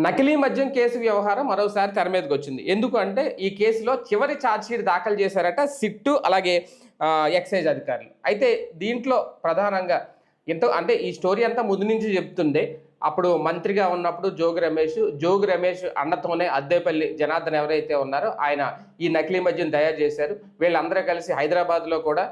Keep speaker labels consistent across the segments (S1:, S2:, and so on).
S1: నకిలీ మద్యం కేసు వ్యవహారం మరోసారి తెర మీదకి వచ్చింది. ఎందుకు అంటే ఈ కేసులో చివరి ఛార్జ్షీట్ దాఖలు చేశారట సిట్టు అలాగే ఎక్సైజ్ అధికారులు. అయితే దీంట్లో ప్రధానంగా అంటే ఈ స్టోరీ అంతా ముందు నుంచి చెప్తుండే. అప్పుడు మంత్రిగా ఉన్నప్పుడు జోగి రమేష్ అన్నతోనే అద్దేపల్లి జనార్దన్ ఎవరైతే ఉన్నారో ఆయన ఈ నకిలీ మద్యం తయారు చేశారు. వీళ్ళందరూ కలిసి హైదరాబాద్లో కూడా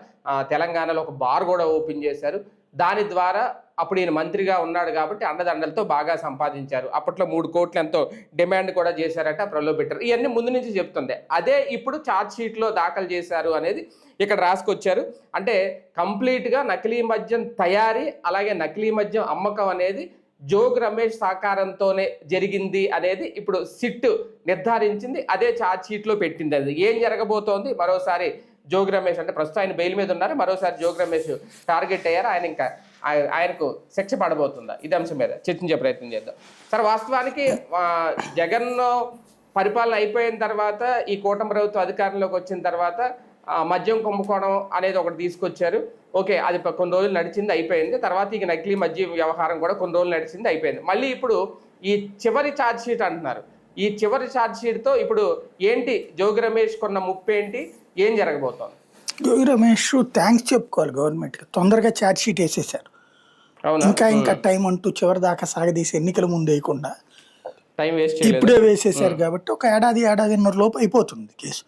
S1: తెలంగాణలో ఒక బార్ కూడా ఓపెన్ చేశారు. దాని ద్వారా అప్పుడు ఈయన మంత్రిగా ఉన్నాడు కాబట్టి అండదండలతో బాగా సంపాదించారు. అప్పట్లో 3 కోట్లు ఎంతో డిమాండ్ కూడా చేశారట, ప్రలోభపెట్టారు. ఇవన్నీ ముందు నుంచి చెప్తుండే. అదే ఇప్పుడు ఛార్జ్ షీట్లో దాఖలు చేశారు అనేది ఇక్కడ రాసుకొచ్చారు. అంటే కంప్లీట్గా నకిలీ మద్యం తయారీ అలాగే నకిలీ మద్యం అమ్మకం అనేది జోగి రమేష్ సహకారంతోనే జరిగింది అనేది ఇప్పుడు సిట్ నిర్ధారించింది. అదే ఛార్జ్ షీట్లో పెట్టింది. అది ఏం జరగబోతోంది, మరోసారి జోగి రమేష్ అంటే ప్రస్తుతం ఆయన బెయిల్ మీద ఉన్నారు, మరోసారి జోగి రమేష్ టార్గెట్ అయ్యారు. ఆయనకు శిక్ష పడబోతుందా, ఇది అంశం మీద చర్చించే ప్రయత్నం చేద్దాం. సార్, వాస్తవానికి జగన్ పరిపాలన అయిపోయిన తర్వాత ఈ కూటమి ప్రభుత్వం అధికారంలోకి వచ్చిన తర్వాత మద్యం కుంభకోణం అనేది ఒకటి తీసుకొచ్చారు. ఓకే, అది కొన్ని రోజులు నడిచింది, అయిపోయింది. తర్వాత ఇక నకిలీ మద్యం వ్యవహారం కూడా కొన్ని రోజులు నడిచింది, అయిపోయింది. మళ్ళీ ఇప్పుడు ఈ చివరి ఛార్జ్ షీట్ అంటున్నారు. ఈ చివరి ఛార్జ్ షీట్తో ఇప్పుడు ఏంటి, జోగి రమేష్ కొన్న ముప్పు ఏంటి, ఏం జరగబోతోంది?
S2: జోగి రమేష్ థ్యాంక్స్ చెప్పుకోవాలి గవర్నమెంట్కి. తొందరగా ఛార్జ్ షీట్ వేసేసారు. ఇంకా టైం అంటూ చివరి దాకా సాగదీసి ఎన్నికల ముందు వేయకుండా
S1: టైం వేస్ట్
S2: ఇప్పుడే వేసేసారు కాబట్టి ఒక ఏడాదిన్నర లోపు అయిపోతుంది కేసు.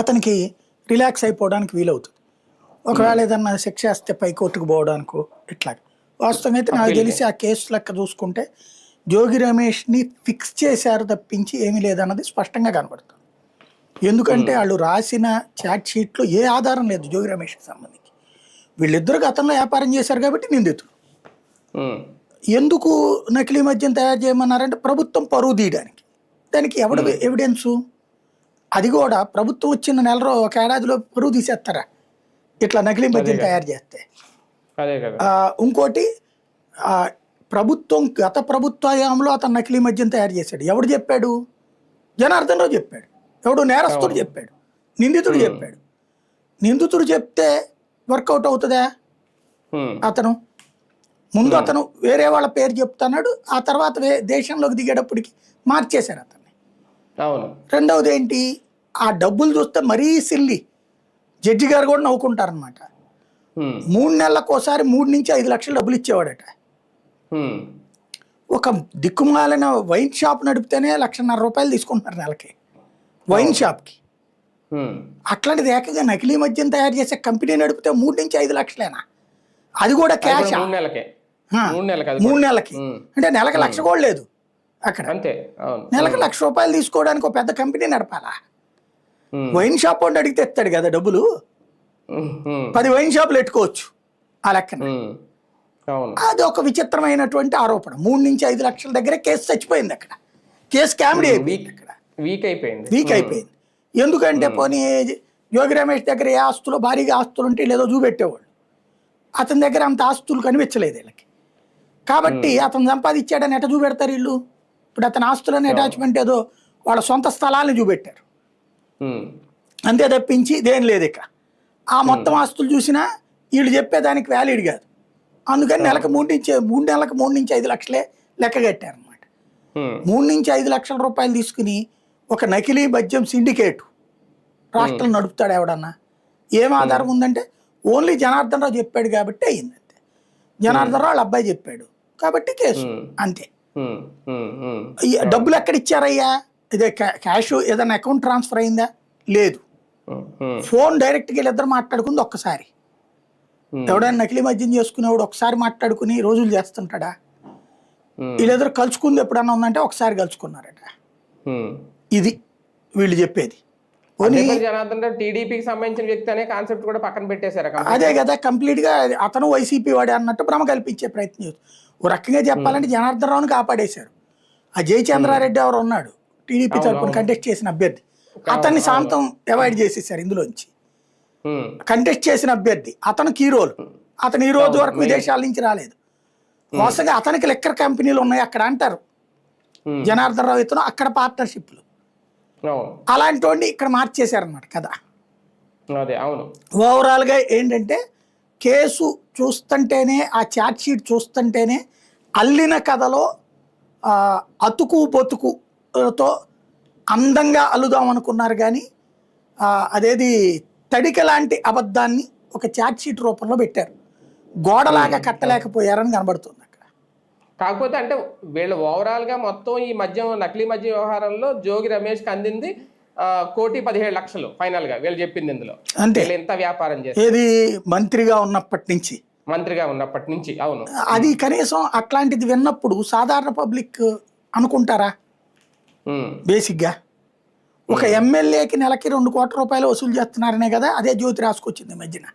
S2: అతనికి రిలాక్స్ అయిపోవడానికి వీలవుతుంది. ఒకవేళ ఏదన్నా శిక్ష వేస్తే పైకోర్టుకు పోవడానికో ఇట్లా. వాస్తవంగా అయితే నాకు తెలిసి ఆ కేసు లెక్క చూసుకుంటే జోగి రమేష్ని ఫిక్స్ చేశారు తప్పించి ఏమీ లేదన్నది స్పష్టంగా కనబడుతుంది. ఎందుకంటే వాళ్ళు రాసిన ఛార్జ్ షీట్లో ఏ ఆధారం లేదు జోగి రమేష్కి సంబంధించి. వీళ్ళిద్దరు గతంలో వ్యాపారం చేశారు కాబట్టి నిందితులు. ఎందుకు నకిలీ మద్యం తయారు చేయమన్నారంటే ప్రభుత్వం పరువు తీయడానికి. దానికి ఎవిడెన్సు? అది కూడా ప్రభుత్వం వచ్చిన నెలలో ఒక ఏడాదిలో పరువు తీసేస్తారా ఇట్లా నకిలీ మద్యం తయారు చేస్తే? ఇంకోటి, గత ప్రభుత్వంలో అతను నకిలీ మద్యం తయారు చేశాడు. ఎవడు చెప్పాడు? జనార్దన్ రావు చెప్పాడు. ఎవడు? నేరస్తుడు చెప్పాడు, నిందితుడు చెప్పాడు. నిందితుడు చెప్తే వర్కౌట్ అవుతుందా? అతను వేరే వాళ్ళ పేరు చెప్తున్నాడు, ఆ తర్వాత దేశంలోకి దిగేటప్పటికి మార్చేశారు అతన్ని. రెండవది ఏంటి, ఆ డబ్బులు చూస్తే మరీ సిల్లి. జడ్జి గారు కూడా నవ్వుకుంటారనమాట. 3 నెలలకు ఒకసారి 3 నుంచి 5 లక్షలు డబ్బులు ఇచ్చేవాడట. ఒక దిక్కుమాలిన వైన్ షాప్ నడిపితేనే ₹1,50,000 తీసుకుంటున్నారు నెలకి వైన్ షాప్కి. అట్లాంటిది ఏకంగా నకిలీ మద్యం తయారు చేసే కంపెనీ నడిపితే 3 నుంచి 5 లక్షలేనా? అది కూడా క్యాష్. 3 నెలలకి అంటే నెలకు ₹1,00,000 కూడా లేదు అక్కడ. నెలకు ₹1,00,000 తీసుకోవడానికి ఒక పెద్ద కంపెనీ నడపాలా? వైన్ షాప్ వాడిని అడిగితే ఎత్తాడు కదా డబ్బులు. 10 వైన్ షాపులు పెట్టుకోవచ్చు ఆ లెక్కన. అది ఒక విచిత్రమైనటువంటి ఆరోపణ. 3 నుంచి 5 లక్షల దగ్గర కేసు చచ్చిపోయింది అక్కడ. కేసు కామెడీ అయిపోయింది అక్కడ, వీక్ అయిపోయింది. ఎందుకంటే పోనీ జోగి రమేష్ దగ్గర ఏ ఆస్తులు, భారీగా ఆస్తులు ఉంటే లేదో చూపెట్టేవాళ్ళు. అతని దగ్గర అంత ఆస్తులు కనిపించలేదు వీళ్ళకి. కాబట్టి అతను సంపాదించాడని ఎట చూపెడతారు వీళ్ళు? ఇప్పుడు అతని ఆస్తులని అటాచ్మెంట్ ఏదో వాళ్ళ సొంత స్థలాన్ని చూపెట్టారు, అంతే తప్పించి ఇదేం లేదు. ఇక ఆ మొత్తం ఆస్తులు చూసినా వీళ్ళు చెప్పేదానికి వ్యాలిడ్ కాదు. అందుకని నెలకు 3 నుంచి 5 లక్షలే లెక్క కట్టారనమాట. 3 నుంచి 5 లక్షల రూపాయలు తీసుకుని ఒక నకిలీ మద్యం సిండికేట్ రాష్ట్రం నడుపుతాడు ఎవడన్నా? ఏం ఆధారం ఉందంటే ఓన్లీ జనార్దన్ రావు చెప్పాడు కాబట్టి అయ్యిందంతే. జనార్దన్ రావు వాళ్ళ అబ్బాయి చెప్పాడు కాబట్టి కేసు అంతే. డబ్బులు ఎక్కడ ఇచ్చారయ్యా? ఇదే క్యాష్ ఏదైనా అకౌంట్ ట్రాన్స్ఫర్ అయిందా? లేదు. ఫోన్ డైరెక్ట్గా వీళ్ళిద్దరు మాట్లాడుకుంది ఒక్కసారి. ఎవడైనా నకిలీ మద్యం చేసుకునేవాడు ఒకసారి మాట్లాడుకుని రోజులు చేస్తుంటాడా? వీళ్ళిద్దరు కలుసుకుంది ఎప్పుడన్నా ఉందంటే ఒకసారి కలుసుకున్నారట. ఇది వీళ్ళు చెప్పేది.
S1: టీడీపీకి సంబంధించిన వ్యక్తి అనే కాన్సెప్ట్ కూడా పక్కన పెట్టేశారు.
S2: అదే కదా, కంప్లీట్ గా అతను వైసీపీ వాడే అన్నట్టు భ్రమ కల్పించే ప్రయత్నం. ఓ రకంగా చెప్పాలంటే జనార్దన్ రావుని కాపాడేశారు. ఆ జయచంద్రారెడ్డి ఎవరు ఉన్నాడు టీడీపీ తరఫున కంటెస్ట్ చేసిన అభ్యర్థి, అతన్ని శాంతం అవాయిడ్ చేసేసారు ఇందులోంచి. కంటెస్ట్ చేసిన అభ్యర్థి అతను కీ రోల్. అతను ఈ రోజు వరకు విదేశాల నుంచి రాలేదు. వాస్తవంగా అతనికి లెక్కర్ కంపెనీలు ఉన్నాయి అక్కడ అంటారు. జనార్దన్ రావు ఇతను అక్కడ పార్ట్నర్షిప్లు. అలాంటి వాడిని ఇక్కడ మార్చేశారన్నమాట కదా. ఓవరాల్ గా ఏంటంటే కేసు చూస్తుంటేనే, ఆ ఛార్జ్ షీట్ చూస్తుంటేనే అల్లిన కథలో అతుకు బొతుకుతో అందంగా అల్లుదాం అనుకున్నారు కానీ అదేది తడిక లాంటి అబద్ధాన్ని ఒక ఛార్జ్ షీట్ రూపంలో పెట్టారు. గోడలాగా కట్టలేకపోయారని కనబడుతుంది అక్కడ.
S1: కాకపోతే అంటే వీళ్ళు ఓవరాల్ గా మొత్తం ఈ మద్యం నకిలీ మద్యం వ్యవహారంలో జోగి రమేష్కి అందింది 1,17,00,000 ఫైనల్ గా వీళ్ళు చెప్పింది ఇందులో.
S2: అంటే
S1: వీళ్ళు ఎంత వ్యాపారం చేస్తారు
S2: ఏది మంత్రిగా ఉన్నప్పటి నుంచి
S1: అవును.
S2: అది కనీసం అట్లాంటిది విన్నప్పుడు సాధారణ పబ్లిక్ అనుకుంటారా? బేసిక్గా ఒక ఎమ్మెల్యేకి నెలకి 2 కోట్ల రూపాయలు వసూలు చేస్తున్నారనే కదా అదే జ్యోతి రాసుకొచ్చింది ఈ మధ్యన.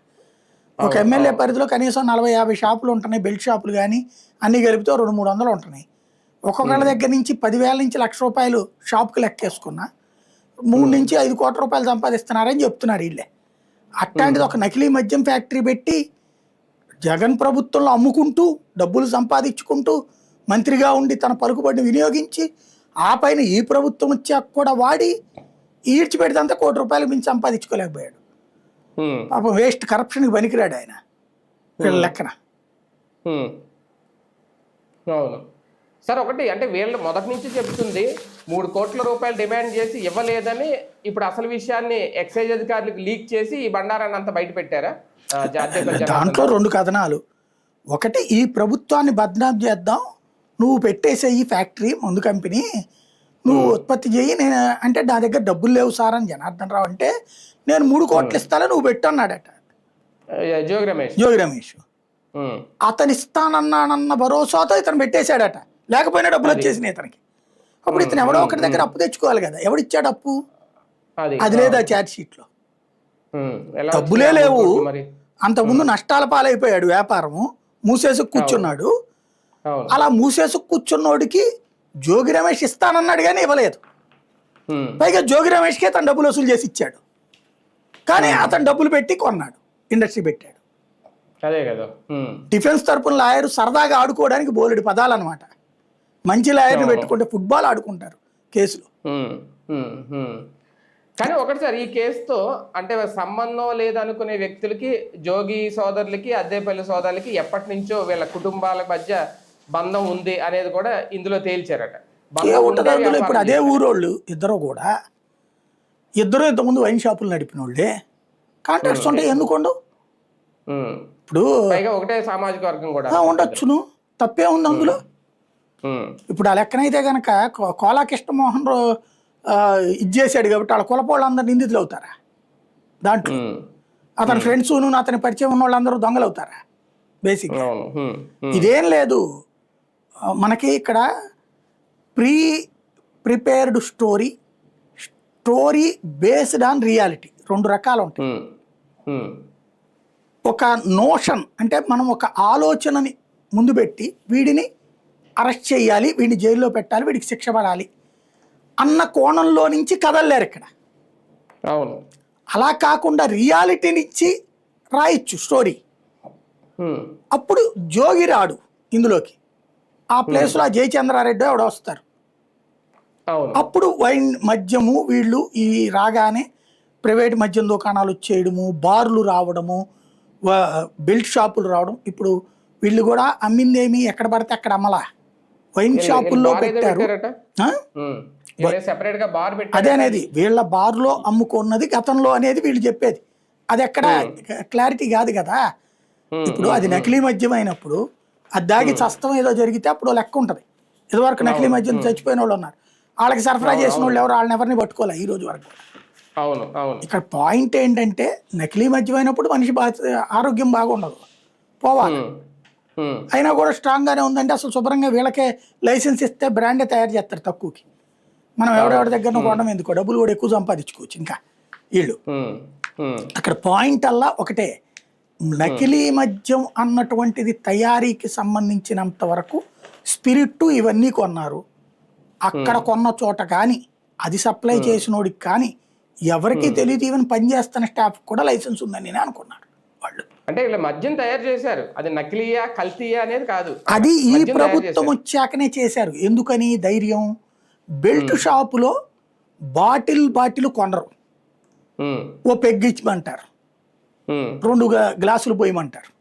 S2: ఒక ఎమ్మెల్యే పరిధిలో కనీసం 40-50 షాపులు ఉంటున్నాయి, బెల్ట్ షాపులు కానీ అన్ని కలిపితే 200-300 ఉంటున్నాయి. ఒక్కొక్కళ్ళ దగ్గర నుంచి 10,000 నుంచి ₹1,00,000 షాప్కి లెక్కేసుకున్నా 3-5 కోట్ల రూపాయలు సంపాదిస్తున్నారని చెప్తున్నారు వీళ్ళే. అట్లాంటిది ఒక నకిలీ మద్యం ఫ్యాక్టరీ పెట్టి జగన్ ప్రభుత్వంలో అమ్ముకుంటూ డబ్బులు సంపాదించుకుంటూ మంత్రిగా ఉండి తన పలుకుబడిని వినియోగించి ఆ పైన ఈ ప్రభుత్వం వచ్చాక కూడా వాడి ఈడ్చిపెడితే ₹1,00,00,000 మించి సంపాదించుకోలేకపోయాడు. పాపం వేస్ట్, కరప్షన్కి పనికిరాడు ఆయన వీళ్ళ లెక్కన.
S1: అవును సార్. ఒకటి అంటే వీళ్ళు మొదటి నుంచి చెప్తుంది 3 కోట్ల రూపాయలు డిమాండ్ చేసి ఇవ్వలేదని. ఇప్పుడు అసలు విషయాన్ని ఎక్సైజ్ అధికారులకు లీక్ చేసి ఈ బండారాన్ని అంతా బయట పెట్టారా?
S2: దాంట్లో 2 కథనాలు. ఒకటి, ఈ ప్రభుత్వాన్ని బద్నాం చేద్దాం, నువ్వు పెట్టేసే ఈ ఫ్యాక్టరీ మందు కంపెనీ నువ్వు ఉత్పత్తి చేయి, నేను అంటే నా దగ్గర డబ్బులు లేవు సార్ అని జనార్దన్ రావు అంటే నేను 3 కోట్లు ఇస్తాను నువ్వు పెట్టు అన్నాడట జోగి రమేష్. అతను ఇస్తానన్నానన్న భరోసాతో ఇతను పెట్టేశాడట, లేకపోయినా డబ్బులు వచ్చేసినాయి ఇతనికి. అప్పుడు ఇతను ఎవడో ఒకటి దగ్గర అప్పు తెచ్చుకోవాలి కదా, ఎవడిచ్చాడు అప్పు? అది లేదా ఛార్జ్ షీట్ లో. డబ్బులే లేవు, అంతకుముందు నష్టాల పాలైపోయాడు, వ్యాపారము మూసేసి కూర్చున్నాడు. అలా మూసేసి కూర్చున్నోడికి జోగి రమేష్ ఇస్తానన్నాడు కానీ ఇవ్వలేదు. పైగా జోగి రమేష్కే తను డబ్బులు వసూలు చేసి ఇచ్చాడు, కానీ అతను డబ్బులు పెట్టి కొన్నాడు, ఇండస్ట్రీ పెట్టాడు.
S1: అదే కదా.
S2: డిఫెన్స్ తరపున లాయర్ సరదాగా ఆడుకోవడానికి బోలెడు పదాలు అనమాట. మంచి లాయర్ని పెట్టుకుంటే ఫుట్బాల్ ఆడుకుంటారు కేసులు.
S1: కానీ ఒకటి సార్, ఈ కేసుతో అంటే సంబంధం లేదనుకునే వ్యక్తులకి, జోగి సోదరులకి, అద్దేపల్లి సోదరులకి ఎప్పటి నుంచో వీళ్ళ కుటుంబాల మధ్య బంధం ఉంది అనేది కూడా ఇందులో తేల్చారట.
S2: ఇప్పుడు అదే ఊరోళ్ళు ఇద్దరు ఇంతకుముందు వైన్ షాపులు నడిపిన వాళ్ళే, కాంట్రాక్ట్స్ ఉంటాయి ఎందుకుండవు? ఇప్పుడు
S1: ఒకటే సామాజిక వర్గం కూడా
S2: ఉండొచ్చును, తప్పే ఉంది అందులో. ఇప్పుడు ఆ లెక్కనైతే కనుక కోలా కృష్ణమోహన్ ఇది చేశాడు కాబట్టి వాళ్ళ కులపోళ్ళందరూ నిందితులు అవుతారా? దాంట్లో అతని ఫ్రెండ్స్ అతని పరిచయం ఉన్న వాళ్ళందరూ దొంగలు అవుతారా? బేసిక్ ఇదేం లేదు. మనకి ఇక్కడ prepared story based on reality 2 రకాలు ఉంటాయి. ఒక నోషన్ అంటే మనం ఒక ఆలోచనని ముందు పెట్టి వీడిని అరెస్ట్ చేయాలి, వీడిని జైల్లో పెట్టాలి, వీడికి శిక్ష పడాలి అన్న కోణంలో నుంచి కదలలేరు ఇక్కడ.
S1: అవును,
S2: అలా కాకుండా రియాలిటీనిచ్చి రాయొచ్చు స్టోరీ. అప్పుడు జోగి రాడు ఇందులోకి, ఆ ప్లేస్లో జయచంద్రారెడ్డి ఆవిడ వస్తారు. అప్పుడు వైన్ మద్యము వీళ్ళు ఈ రాగానే ప్రైవేట్ మద్యం దుకాణాలు వచ్చేయడము, బార్లు రావడము, బెల్ట్ షాపులు రావడం. ఇప్పుడు వీళ్ళు కూడా అమ్మిందేమి ఎక్కడ పడితే అక్కడ అమ్మలా, వైన్ షాపుల్లో పెట్టారు. అదే అనేది వీళ్ళ బార్లో అమ్ముకున్నది గతంలో అనేది వీళ్ళు చెప్పేది. అది ఎక్కడ క్లారిటీ కాదు కదా. ఇప్పుడు అది నకిలీ మద్యం అయినప్పుడు అది దాగి చస్తం ఏదో జరిగితే అప్పుడు లెక్క ఉంటుంది. ఇదివరకు నకిలీ మద్యం చచ్చిపోయిన వాళ్ళు ఉన్నారు, వాళ్ళకి సరఫరా చేసిన వాళ్ళు ఎవరు, వాళ్ళని ఎవరిని పట్టుకోలే ఈ రోజు వరకు. ఇక్కడ పాయింట్ ఏంటంటే నకిలీ మద్యం అయినప్పుడు మనిషి ఆరోగ్యం బాగుండదు, పోవాలి. అయినా కూడా స్ట్రాంగ్ గానే ఉందంటే అసలు శుభ్రంగా వీళ్ళకే లైసెన్స్ ఇస్తే బ్రాండే తయారు చేస్తారు తక్కువకి. మనం ఎవరెవరి దగ్గర కొనడం ఎందుకో, డబ్బులు కూడా ఎక్కువ సంపాదించుకోవచ్చు ఇంకా వీళ్ళు. అక్కడ పాయింట్ అల్లా ఒకటే, నకిలీ మద్యం అన్నటువంటిది తయారీకి సంబంధించినంత వరకు స్పిరిట్ ఇవన్నీ కొన్నారు. అక్కడ కొన్న చోట కానీ అది సప్లై చేసినోడికి కానీ ఎవరికి తెలియదు. ఈవెన్ పనిచేస్తున్న స్టాఫ్ కూడా లైసెన్స్ ఉందని నేను అనుకున్నాను వాళ్ళు.
S1: అంటే ఇలా మద్యం తయారు చేశారు, అది నకిలీయా కల్తీయా అనేది కాదు,
S2: అది ఈ ప్రభుత్వం వచ్చాకనే చేశారు. ఎందుకని ధైర్యం? బెల్ట్ షాపులో బాటిల్ కొనరు, ఓ పెగ్గిచ్చమంటారు, 2 గ్లాసులు పోయమంటారు.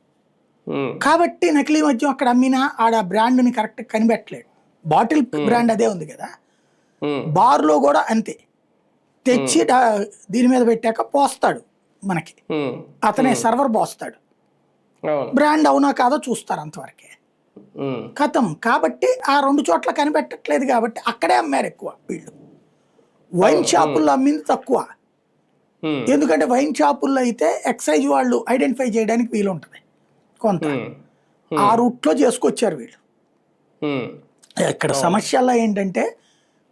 S2: కాబట్టి నకిలీ మద్యం అక్కడ అమ్మినా ఆడ బ్రాండ్ని కరెక్ట్ కనిపెట్టలేడు. బాటిల్ బ్రాండ్ అదే ఉంది కదా,
S1: ఉమ్,
S2: బార్లో కూడా అంతే. తెచ్చి దీని మీద పెట్టాక పోస్తాడు మనకి,
S1: ఉమ్,
S2: అతనే సర్వర్ పోస్తాడు.
S1: అవును.
S2: బ్రాండ్ అవునా కాదో చూస్తారు అంతవరకే,
S1: ఉమ్,
S2: కథం. కాబట్టి ఆ 2 చోట్ల కనిపెట్టట్లేదు కాబట్టి అక్కడే అమ్మారు ఎక్కువ వీళ్ళు. వైన్ షాపుల్లో అమ్మింది తక్కువ.
S1: ఉమ్,
S2: ఎందుకంటే వైన్ షాపుల్లో అయితే ఎక్సైజ్ వాళ్ళు ఐడెంటిఫై చేయడానికి వీలు ఉంటుంది కొంత.
S1: ఉమ్,
S2: ఆ రూట్లో చేసుకొచ్చారు వీళ్ళు.
S1: ఉమ్,
S2: ఇక్కడ సమస్యల్లో ఏంటంటే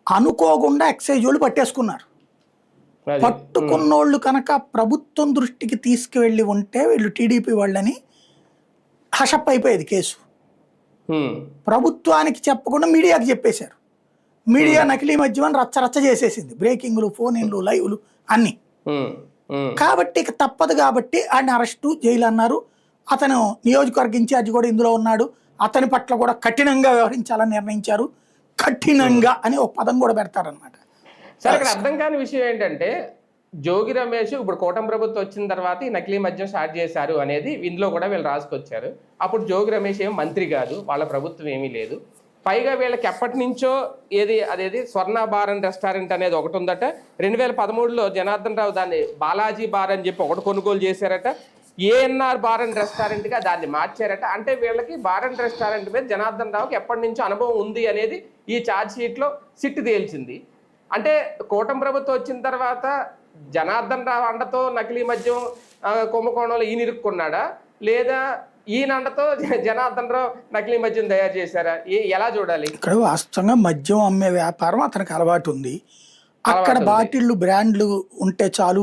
S2: అనుకోకుండా ఎక్సైజ్ వాళ్ళు పట్టేసుకున్నారు.
S1: అది.
S2: పట్టుకున్నోళ్ళు కనుక ప్రభుత్వం దృష్టికి తీసుకువెళ్ళి ఉంటే వీళ్ళు టీడీపీ వాళ్ళని హషప్ అయిపోయేది కేసు.
S1: ఉమ్,
S2: ప్రభుత్వానికి చెప్పకుండా మీడియాకి చెప్పేశారు. మీడియా నకిలీ మద్యం రచ్చ చేసేసింది, బ్రేకింగ్లు, ఫోన్ ఇన్లు, లైవ్లు అన్నీ.
S1: ఉమ్, ఉమ్,
S2: కాబట్టి ఇక తప్పదు కాబట్టి ఆయన అరెస్టు, జైలు అన్నారు. అతను నియోజకవర్గ ఇన్ఛార్జి కూడా ఇందులో ఉన్నాడు, అతని పట్ల కూడా కఠినంగా వ్యవహరించాలని నిర్ణయించారు. కఠినంగా అని ఒక పదం కూడా పెడతారనమాట.
S1: సరే, ఇక్కడ అర్థం కాని విషయం ఏంటంటే జోగి రమేష్ ఇప్పుడు కూటమి ప్రభుత్వం వచ్చిన తర్వాత ఈ నకిలీ మద్యం స్టార్ట్ చేశారు అనేది ఇందులో కూడా వీళ్ళు రాసుకొచ్చారు. అప్పుడు జోగి రమేష్ ఏం మంత్రి కాదు, వాళ్ళ ప్రభుత్వం ఏమీ లేదు. పైగా వీళ్ళకి ఎప్పటి నుంచో అదేది స్వర్ణ బార్ అండ్ రెస్టారెంట్ అనేది ఒకటి ఉందట. 2013లో జనార్దన్ రావు దాన్ని బాలాజీ బార్ అని చెప్పి ఒకటి కొనుగోలు చేశారట. ఏఎన్ఆర్ బార్ అండ్ రెస్టారెంట్గా దాన్ని మార్చారట. అంటే వీళ్ళకి బార్ అండ్ రెస్టారెంట్ మీద జనార్దన్ రావుకి ఎప్పటి నుంచో అనుభవం ఉంది అనేది ఈ ఛార్జ్ షీట్లో సిట్ తేల్చింది. అంటే కూటమి ప్రభుత్వం వచ్చిన తర్వాత జనార్దన్ రావు అండతో నకిలీ మద్యం కుంభకోణంలో ఈయన ఇరుక్కున్నాడా, లేదా ఈయన అండతో జనార్దన్ రావు నకిలీ మద్యం తయారు చేశారా? ఎలా చూడాలి?
S2: ఇక్కడ వాస్తవంగా మద్యం అమ్మే వ్యాపారం అతనికి అలవాటు ఉంది. అక్కడ బాటిళ్ళు, బ్రాండ్లు ఉంటే చాలు,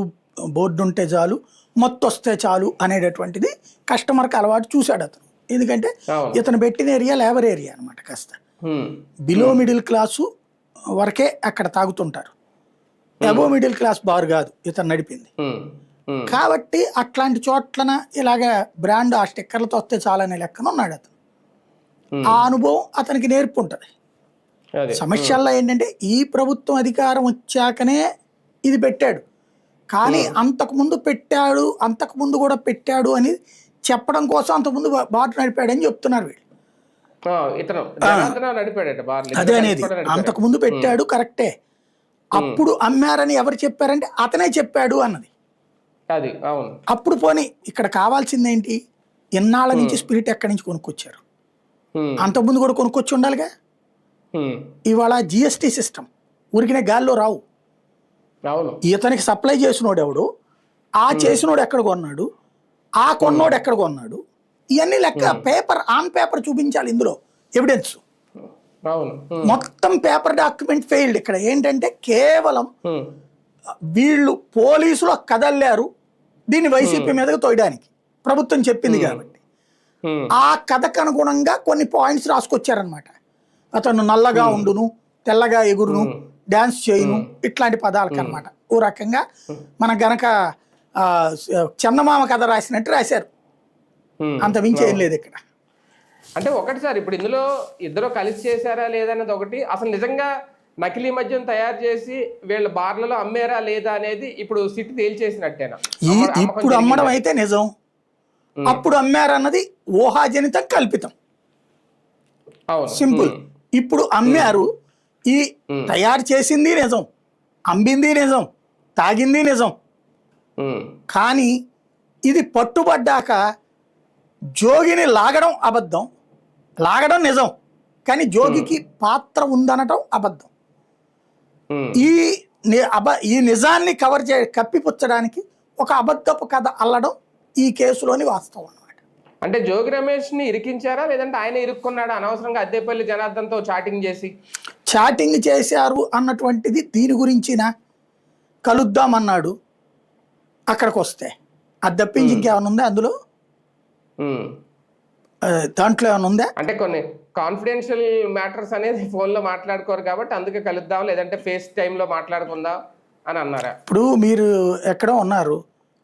S2: బోర్డు ఉంటే చాలు, మొత్తం వస్తే చాలు అనేటటువంటిది కస్టమర్కి అలవాటు చూశాడు అతను. ఎందుకంటే ఇతను పెట్టిన ఏరియా లేబర్ ఏరియా అనమాట, కాస్త బిలో మిడిల్ క్లాసు వరకే అక్కడ తాగుతుంటారు. అబో మిడిల్ క్లాస్ బార్ కాదు ఇతను నడిపింది. కాబట్టి అట్లాంటి చోట్లన ఇలాగ బ్రాండ్ ఆ స్టిక్కర్లతో వస్తే చాలనే లెక్కన ఉన్నాడు అతను. ఆ అనుభవం అతనికి నేర్పుంటది. సమస్యల్లో ఏంటంటే ఈ ప్రభుత్వం అధికారం వచ్చాకనే ఇది పెట్టాడు, కానీ అంతకుముందు కూడా పెట్టాడు అని చెప్పడం కోసం అంతకుముందు బార్ నడిపాడని చెప్తున్నారు వీళ్ళు. అదే అనేది అంతకుముందు పెట్టాడు కరెక్టే, అప్పుడు అమ్మారని ఎవరు చెప్పారంటే అతనే చెప్పాడు అన్నది.
S1: అది అవును.
S2: అప్పుడు పోనీ ఇక్కడ కావాల్సింది ఏంటి, ఇన్నాళ్ళ నుంచి స్పిరిట్ ఎక్కడి నుంచి కొనుక్కొచ్చారు? అంతకుముందు కూడా కొనుక్కొచ్చి ఉండాలిగా. ఇవాళ జిఎస్టీ సిస్టమ్ ఊరికినే గాల్లో రావు. ఇతనికి సప్లై చేసినోడు ఎవడు, ఆ చేసినోడు ఎక్కడ కొన్నాడు, ఆ కొన్నోడు ఎక్కడ కొన్నాడు, ఇవన్నీ లెక్క ఆన్ పేపర్ చూపించాలి. ఇందులో ఎవిడెన్స్ మొత్తం పేపర్ డాక్యుమెంట్ ఫెయిల్డ్. ఇక్కడ ఏంటంటే కేవలం వీళ్ళు పోలీసులు కదల్లారు దీన్ని వైసీపీ మీదకి తోయడానికి, ప్రభుత్వం చెప్పింది కాబట్టి. ఆ కథకు అనుగుణంగా కొన్ని పాయింట్స్ రాసుకొచ్చారనమాట. అతను నల్లగా ఉండును, తెల్లగా ఎగురును, డాన్స్ చేయును, ఇట్లాంటి పదాలకు అనమాట. ఓ రకంగా మన గనక చందమామ కథ రాసినట్టు రాశారు, అంత మించి ఏం లేదు ఇక్కడ.
S1: అంటే ఒకటి సార్, ఇప్పుడు ఇందులో ఇద్దరు కలిసి చేశారా లేదన్నది ఒకటి, అసలు నిజంగా నకిలీ మద్యం తయారు చేసి వీళ్ళ బార్లలో అమ్మారా లేదా అనేది ఇప్పుడు సిట్ తేల్చేసినట్టేనా?
S2: ఇప్పుడు అమ్మడం అయితే నిజం, అప్పుడు అమ్మారన్నది ఊహాజనితం, కల్పితం, సింపుల్. ఇప్పుడు అమ్మారు, ఈ తయారు చేసింది నిజం, అమ్మింది నిజం, తాగింది నిజం. కానీ ఇది పట్టుబడ్డాక జోగిని లాగడం అబద్ధం, లాగడం నిజం, కానీ జోగికి పాత్ర ఉందనటం అబద్ధం. ఈ నిజాన్ని కప్పిపుచ్చడానికి ఒక అబద్ధపు కథ అల్లడం ఈ కేసులోని వాస్తవం అన్నమాట.
S1: అంటే జోగి రమేష్ ని ఇరికించారా, లేదంటే ఆయన ఇరుక్కున్నాడా అనవసరంగా అద్దెపల్లి జనార్దన్తో చాటింగ్ చేశారు అన్నటువంటిది దీని గురించిన కలుద్దామన్నాడు. అక్కడికి వస్తే అది తప్పించి ఇంకేమైనా ఉందా అందులో? దాంట్లో ఏమైనా ఉందా అంటే కొన్ని కాన్ఫిడెన్షియల్ మ్యాటర్స్ అనేది ఫోన్లో మాట్లాడుకోరు కాబట్టి అందుకే కలుద్దాం, లేదంటే ఫేస్ టైంలో మాట్లాడుకుందాం అని అన్నారా?
S2: ఇప్పుడు మీరు ఎక్కడో ఉన్నారు,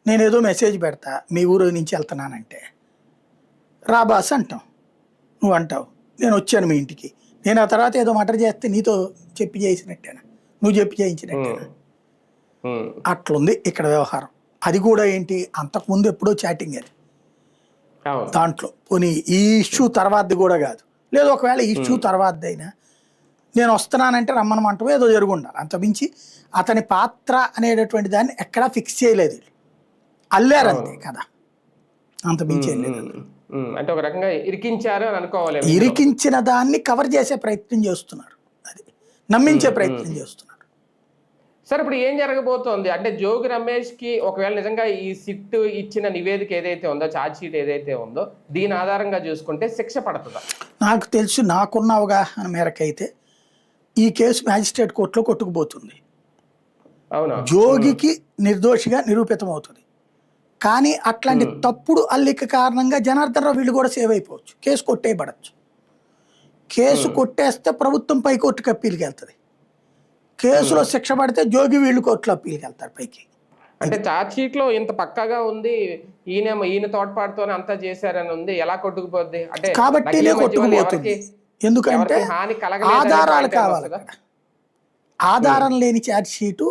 S2: నేను ఏదో మెసేజ్ పెడతా మీ ఊరు నుంచి వెళ్తున్నానంటే రా బాస్ అంటాం, నువ్వు అంటావు నేను వచ్చాను మీ ఇంటికి, నేను ఆ తర్వాత ఏదో మటర్ చేస్తే నీతో చెప్పి చేసినట్టేనా, నువ్వు చెప్పి చేయించినట్టేనా? అట్లుంది ఇక్కడ వ్యవహారం. అది కూడా ఏంటి, అంతకుముందు ఎప్పుడో చాటింగ్ అది దాంట్లో. పోనీ ఈ ఇష్యూ తర్వాతది కూడా కాదు, లేదు ఒకవేళ ఈ ఇష్యూ తర్వాతదైనా నేను వస్తున్నానంటే రమ్మనమంటూ ఏదో జరుగుండాలి. అంతమించి అతని పాత్ర అనేటటువంటి దాన్ని ఎక్కడా ఫిక్స్ చేయలేదు వీళ్ళు. అల్లారు అంతే కదా, అంతమించి ఏం లేదు.
S1: అంటే ఒక రకంగా ఇరికించారు అని అనుకోవాలి.
S2: ఇరికించిన దాన్ని కవర్ చేసే ప్రయత్నం చేస్తున్నారు, అది నమ్మించే ప్రయత్నం చేస్తున్నారు.
S1: సార్ ఇప్పుడు ఏం జరగబోతోంది అంటే జోగి రమేష్ కి ఒకవేళ నిజంగా ఈ సిట్ ఇచ్చిన నివేదిక ఏదైతే ఉందో, ఛార్జ్ షీట్ ఏదైతే ఉందో, దీని ఆధారంగా చూసుకుంటే శిక్ష పడుతుందా?
S2: నాకు తెలుసు, నాకున్న అవగాహన మేరకైతే ఈ కేసు మ్యాజిస్ట్రేట్ కోర్టులో కొట్టుకుపోతుంది.
S1: అవునా?
S2: జోగికి నిర్దోషిగా నిరూపితం అవుతుంది. కానీ అట్లాంటి తప్పుడు అల్లిక కారణంగా జనార్దన్ రావు వీళ్ళు కూడా సేవ్ అయిపోవచ్చు, కేసు కొట్టేయబడచ్చు. కేసు కొట్టేస్తే ప్రభుత్వం పైకోర్టుకి అప్పీల్కి వెళ్తుంది. కేసులో శిక్ష పడితే జోగి వీళ్ళు కోర్టులో అప్పీల్కి వెళ్తారు పైకి.
S1: అంటే ఛార్జ్ షీట్ లో ఇంత పక్కాగా ఉంది, ఈయన తోడ్పాటుతోనే అంతా చేశారని ఉంది, ఎలా కొట్టుకుపోద్ది? అంటే
S2: కాబట్టినే కొట్టుకుపోతుంది. ఎందుకంటే ఆధారాలు కావాలి అక్కడ. ఆధారం లేని ఛార్జ్ షీటు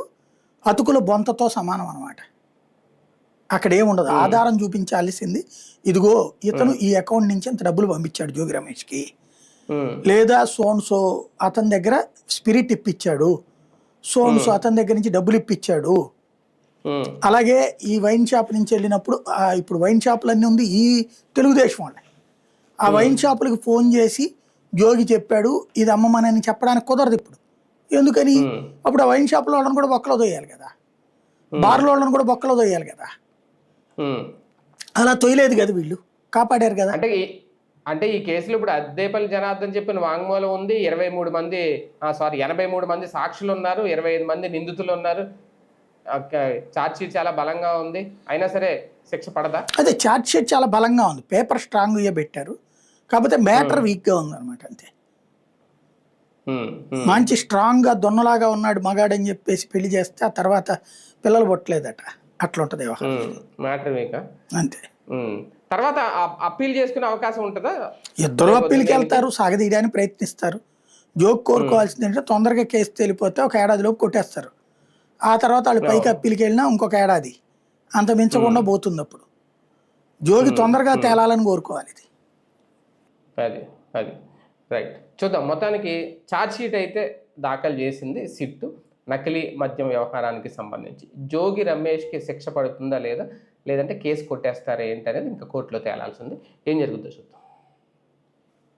S2: అతుకుల బొంతతో సమానం అన్నమాట. అక్కడ ఏముండదు, ఆధారం చూపించాల్సింది ఇదిగో ఇతను ఈ అకౌంట్ నుంచి అంత డబ్బులు పంపించాడు జోగి రమేష్కి, లేదా సోన్సో అతని దగ్గర స్పిరిట్ ఇప్పించాడు, సోన్సో అతని దగ్గర నుంచి డబ్బులు ఇప్పించాడు. అలాగే ఈ వైన్ షాప్ నుంచి వెళ్ళినప్పుడు ఇప్పుడు వైన్ షాపులన్నీ ఉంది ఈ తెలుగుదేశం వాళ్ళే, ఆ వైన్ షాపులకు ఫోన్ చేసి జోగి చెప్పాడు ఇది అమ్మమని చెప్పడానికి కుదరదు ఇప్పుడు. ఎందుకని? అప్పుడు ఆ వైన్ షాపులో వాళ్ళని కూడా బొక్కలో తోయాలి కదా, బార్లో వాళ్ళని కూడా బొక్కలో తోయాలి కదా. అలా తొయలేదు కదా, వీళ్ళు కాపాడారు కదా.
S1: అంటే ఈ కేసులో ఇప్పుడు అద్దేపల్లి జనార్దన్ చెప్పిన వాంగ్మూలం ఉంది, 83 మంది సాక్షులు ఉన్నారు, 25 మంది నిందితులు ఉన్నారు, ఛార్జ్ షీట్ చాలా బలంగా ఉంది, అయినా సరే శిక్ష పడదా?
S2: అదే ఛార్జ్ షీట్ చాలా బలంగా ఉంది, పేపర్ స్ట్రాంగ్గా పెట్టారు, కాకపోతే మ్యాటర్ వీక్గా ఉంది అనమాట అంతే. మంచి స్ట్రాంగ్గా దొన్నలాగా ఉన్నాడు మగాడని చెప్పేసి పెళ్లి చేస్తే ఆ తర్వాత పిల్లలు పుట్టలేదట, అట్లా ఉంటుంది
S1: మ్యాటర్ వీక్
S2: అంతే.
S1: తర్వాత అప్పీల్ చేసుకునే అవకాశం ఉంటుందా?
S2: ఇద్దరు అప్పీల్కి వెళ్తారు, సాగదీయడానికి ప్రయత్నిస్తారు. జోక్ కోరుకోవాల్సింది ఏంటంటే తొందరగా కేసు తేలిపోతే ఒక ఏడాదిలోపు కొట్టేస్తారు. ఆ తర్వాత వాళ్ళు పైకి అప్పీల్కి వెళ్ళినా ఇంకొక ఏడాది అంత మించకుండా పోతుంది. అప్పుడు జోగి తొందరగా తేలాలని కోరుకోవాలి. ఇది
S1: అది రైట్. చూద్దాం. మొత్తానికి ఛార్జ్ షీట్ అయితే దాఖలు చేసింది సిట్టు నకిలీ మద్యం వ్యవహారానికి సంబంధించి. జోగి రమేష్కి శిక్ష పడుతుందా లేదంటే కేసు కొట్టేస్తారా ఏంటనేది ఇంకా కోర్టులో తేలాల్సింది. ఏం జరుగుతుందో చూద్దాం.